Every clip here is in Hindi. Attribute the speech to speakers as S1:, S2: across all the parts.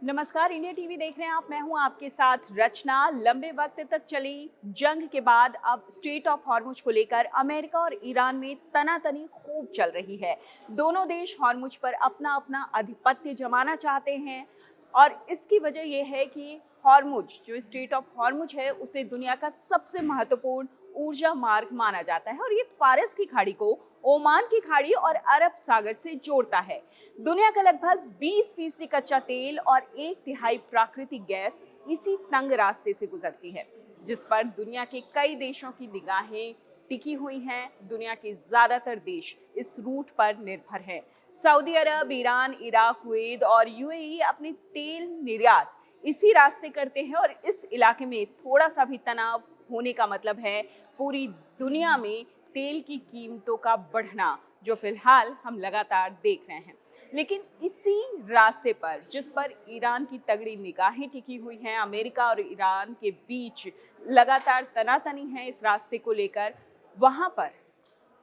S1: नमस्कार, इंडिया टीवी देख रहे हैं आप। मैं हूं आपके साथ रचना। लंबे वक्त तक चली जंग के बाद अब स्ट्रेट ऑफ हॉर्मुज को लेकर अमेरिका और ईरान में तनातनी खूब चल रही है। दोनों देश हॉर्मुज पर अपना अपना आधिपत्य जमाना चाहते हैं और इसकी वजह यह है कि हॉर्मुज जो स्ट्रेट ऑफ हॉर्मुज है उसे दुनिया का सबसे महत्वपूर्ण ऊर्जा मार्ग माना जाता है और ये फारस की खाड़ी को ओमान की खाड़ी और अरब सागर से जोड़ता है। दुनिया का लगभग 20% कच्चा तेल और 1/3 प्राकृतिक गैस इसी तंग रास्ते से गुजरती है, जिस पर दुनिया के कई देशों की निगाहें टिकी हुई हैं। दुनिया के ज्यादातर देश इस रूट पर निर्भर हैं। सऊदी अरब, ईरान, इराक, कुवैत और यूएई अपने तेल निर्यात इसी रास्ते करते हैं और इस इलाके में थोड़ा सा भी तनाव होने का मतलब है पूरी दुनिया में तेल की कीमतों का बढ़ना, जो फिलहाल हम लगातार देख रहे हैं। लेकिन इसी रास्ते पर, जिस पर ईरान की तगड़ी निगाहें टिकी हुई हैं, अमेरिका और ईरान के बीच लगातार तनातनी है इस रास्ते को लेकर, वहां पर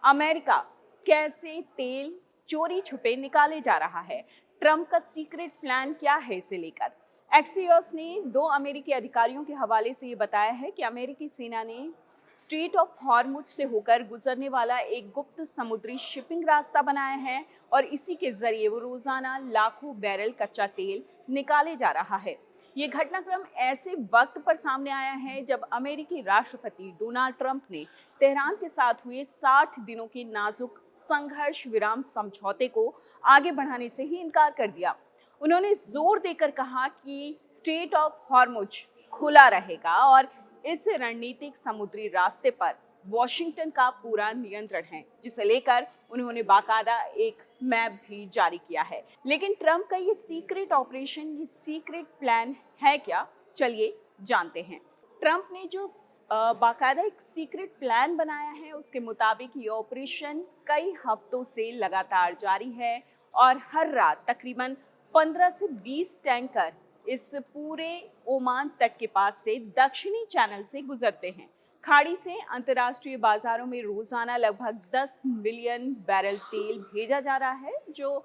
S1: अमेरिका कैसे तेल चोरी छुपे निकाले जा रहा है, ट्रंप का सीक्रेट प्लान क्या है, इसे लेकर एक्सियोस ने 2 अमेरिकी अधिकारियों के हवाले से ये बताया है कि अमेरिकी सेना ने स्ट्रेट ऑफ हॉर्मुज से होकर गुजरने वाला एक गुप्त समुद्री शिपिंग रास्ता बनाया है और इसी के जरिए वो रोजाना लाखों बैरल कच्चा तेल निकाले जा रहा है। ये घटनाक्रम ऐसे वक्त पर सामने आया है जब अमेरिकी राष्ट्रपति डोनाल्ड ट्रंप ने तेहरान के साथ हुए 60 दिनों के नाजुक संघर्ष विराम समझौते को आगे बढ़ाने से ही इनकार कर दिया। उन्होंने जोर देकर कहा कि स्ट्रेट ऑफ हॉर्मुज खुला रहेगा और इस रणनीतिक समुद्री रास्ते पर वॉशिंगटन का पूरा नियंत्रण है, जिसे लेकर उन्होंने बाकायदा एक मैप भी जारी किया है। लेकिन ट्रंप का ये सीक्रेट ऑपरेशन, ये सीक्रेट प्लान है क्या? चलिए जानते हैं। ट्रंप ने जो बाकायदा एक सीक्रेट प्लान बनाया है, उसके मुताबिक ये ऑपरेशन कई हफ्तों से लगातार जारी है और हर रात तकरीबन 15 से 20 टैंकर इस पूरे ओमान तट के पास से दक्षिणी चैनल से गुजरते हैं। खाड़ी से अंतर्राष्ट्रीय बाजारों में रोजाना लगभग 10 मिलियन बैरल तेल भेजा जा रहा है, जो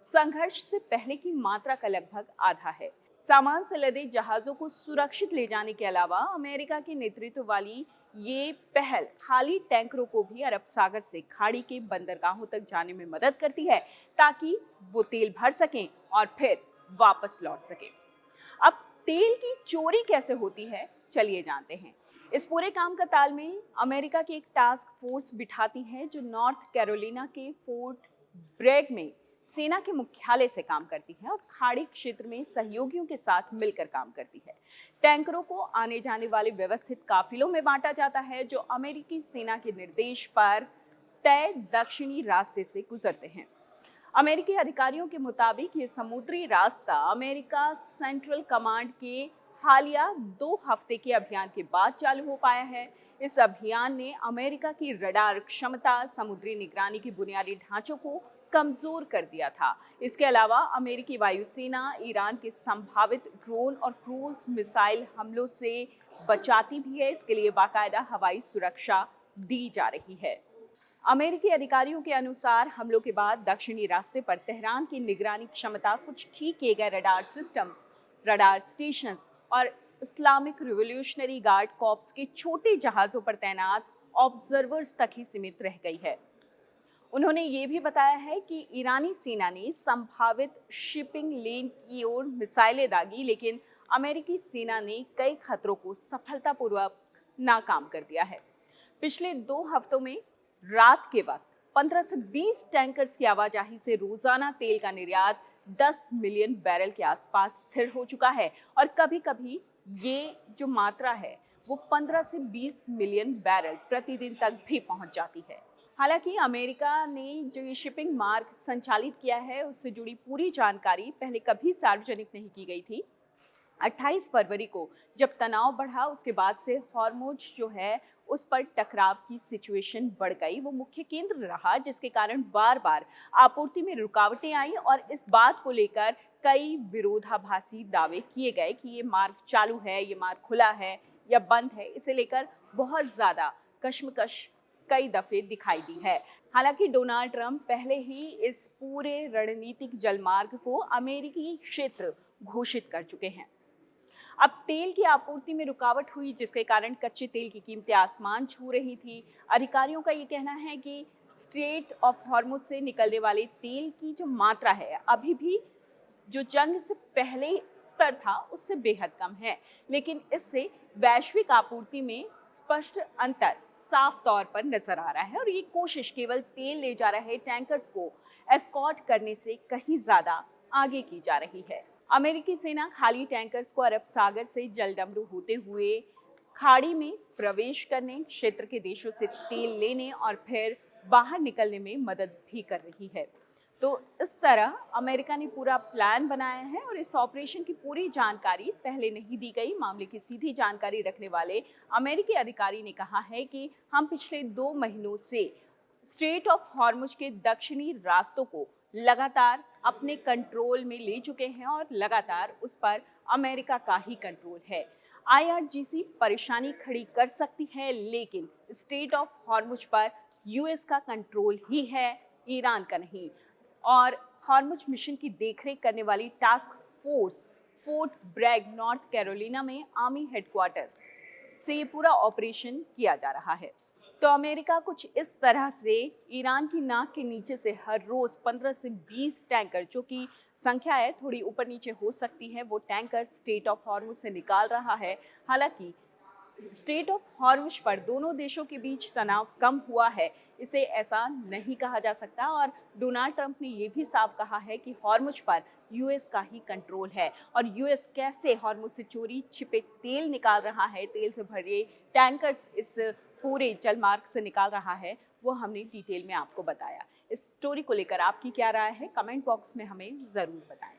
S1: संघर्ष से पहले की मात्रा का लगभग आधा है। सामान से लदे जहाजों को सुरक्षित ले जाने के अलावा अमेरिका के नेतृत्व वाली ये पहल खाली टैंकरों को भी अरब सागर से खाड़ी के बंदरगाहों तक जाने में मदद करती है, ताकि वो तेल भर सकें और फिर वापस लौट सकें। अब तेल की चोरी कैसे होती है, चलिए जानते हैं। इस पूरे काम का तालमेल अमेरिका की एक टास्क फोर्स बिठाती है, जो नॉर्थ कैरोलिना के फोर्ट ब्रैग में सेना के मुख्यालय से काम करती है और खाड़ी क्षेत्र में सहयोगियों के साथ मिलकर काम करती है। टैंकरों को आने जाने वाले व्यवस्थित काफिलों में बांटा जाता है, जो अमेरिकी सेना के निर्देश पर तय दक्षिणी रास्ते से गुजरते हैं। अमेरिकी अधिकारियों के मुताबिक ये समुद्री रास्ता अमेरिका सेंट्रल कमांड के हालिया 2 हफ्ते के अभियान के बाद चालू हो पाया है। इस अभियान ने अमेरिका की रडार क्षमता, समुद्री निगरानी के बुनियादी ढांचों को कमजोर कर दिया था। इसके अलावा अमेरिकी वायुसेना ईरान के संभावित ड्रोन और क्रूज मिसाइल हमलों से बचाती भी है। इसके लिए बाकायदा हवाई सुरक्षा दी जा रही है। अमेरिकी अधिकारियों के अनुसार हमलों के बाद दक्षिणी रास्ते पर तेहरान की निगरानी क्षमता, कुछ ठीक किए गए रडार सिस्टम्स, रडार स्टेशंस और इस्लामिक रिवॉल्यूशनरी गार्ड कॉर्प्स के छोटे जहाज़ों पर तैनात ऑब्जर्वर्स तक ही सीमित रह गई है। उन्होंने ये भी बताया है कि ईरानी सेना ने संभावित शिपिंग लेन की ओर मिसाइलें दागी, लेकिन अमेरिकी सेना ने कई खतरों को सफलतापूर्वक नाकाम कर दिया है। पिछले 2 हफ्तों में रात के वक्त 15 से 20 टैंकर्स की आवाजाही से रोजाना तेल का निर्यात 10 मिलियन बैरल के आसपास स्थिर हो चुका है और कभी-कभी ये जो मात्रा है वो 15 से 20 मिलियन बैरल प्रतिदिन तक भी पहुंच जाती है। हालांकि अमेरिका ने जो ये शिपिंग मार्ग संचालित किया है, उससे जुड़ी पूरी जानकारी पहले कभी सार्वजनिक नहीं की गई थी। 28 फरवरी को जब तनाव बढ़ा, उसके बाद से हॉर्मुज जो है उस पर टकराव की सिचुएशन बढ़ गई। वो मुख्य केंद्र रहा, जिसके कारण बार बार आपूर्ति में रुकावटें आई और इस बात को लेकर कई विरोधाभासी दावे किए गए कि ये मार्ग चालू है, ये मार्ग खुला है या बंद है। इसे लेकर बहुत ज़्यादा कश्मकश कई दफे दिखाई दी है। हालांकि डोनाल्ड ट्रंप पहले ही इस पूरे रणनीतिक जलमार्ग को अमेरिकी क्षेत्र घोषित कर चुके हैं। अब तेल की आपूर्ति में रुकावट हुई, जिसके कारण कच्चे तेल की कीमतें आसमान छू रही थी। अधिकारियों का ये कहना है कि स्ट्रेट ऑफ हॉर्मुज से निकलने वाले तेल की जो मात्रा है अभी भी जो जंग से पहले स्तर था उससे बेहद कम है, लेकिन इससे वैश्विक आपूर्ति में स्पष्ट अंतर साफ तौर पर नजर आ रहा है और ये कोशिश केवल तेल ले जा रहे टैंकर्स को एस्कॉर्ट करने से कहीं ज्यादा आगे की जा रही है। अमेरिकी सेना खाली टैंकर्स को अरब सागर से जलडमरू होते हुए खाड़ी में प्रवेश करने, क्षेत्र के देशों से तेल लेने और फिर बाहर निकलने में मदद भी कर रही है। तो इस तरह अमेरिका ने पूरा प्लान बनाया है और इस ऑपरेशन की पूरी जानकारी पहले नहीं दी गई। मामले की सीधी जानकारी रखने वाले अमेरिकी अधिकारी ने कहा है कि हम पिछले 2 महीनों से स्ट्रेट ऑफ हॉर्मुज के दक्षिणी रास्तों को लगातार अपने कंट्रोल में ले चुके हैं और लगातार उस पर अमेरिका का ही कंट्रोल है। IRGC परेशानी खड़ी कर सकती है, लेकिन स्ट्रेट ऑफ हॉर्मुज पर यूएस का कंट्रोल ही है, ईरान का नहीं। और हॉर्मुज मिशन की देखरेख करने वाली task force Fort Bragg, North Carolina में आर्मी हेडक्वार्टर से ये पूरा ऑपरेशन किया जा रहा है। तो अमेरिका कुछ इस तरह से ईरान की नाक के नीचे से हर रोज 15 से 20 टैंकर, जो कि संख्या है थोड़ी ऊपर नीचे हो सकती है, वो टैंकर स्ट्रेट ऑफ हॉर्मुज से निकाल रहा है। हालांकि स्ट्रेट ऑफ हॉर्मुज पर दोनों देशों के बीच तनाव कम हुआ है, इसे ऐसा नहीं कहा जा सकता। और डोनाल्ड ट्रंप ने ये भी साफ कहा है कि हॉर्मुज पर यूएस का ही कंट्रोल है और यूएस कैसे हॉर्मुज से चोरी छिपे तेल निकाल रहा है, तेल से भरे टैंकर्स इस पूरे जलमार्ग से निकाल रहा है, वो हमने डिटेल में आपको बताया। इस स्टोरी को लेकर आपकी क्या राय है, कमेंट बॉक्स में हमें ज़रूर बताएं।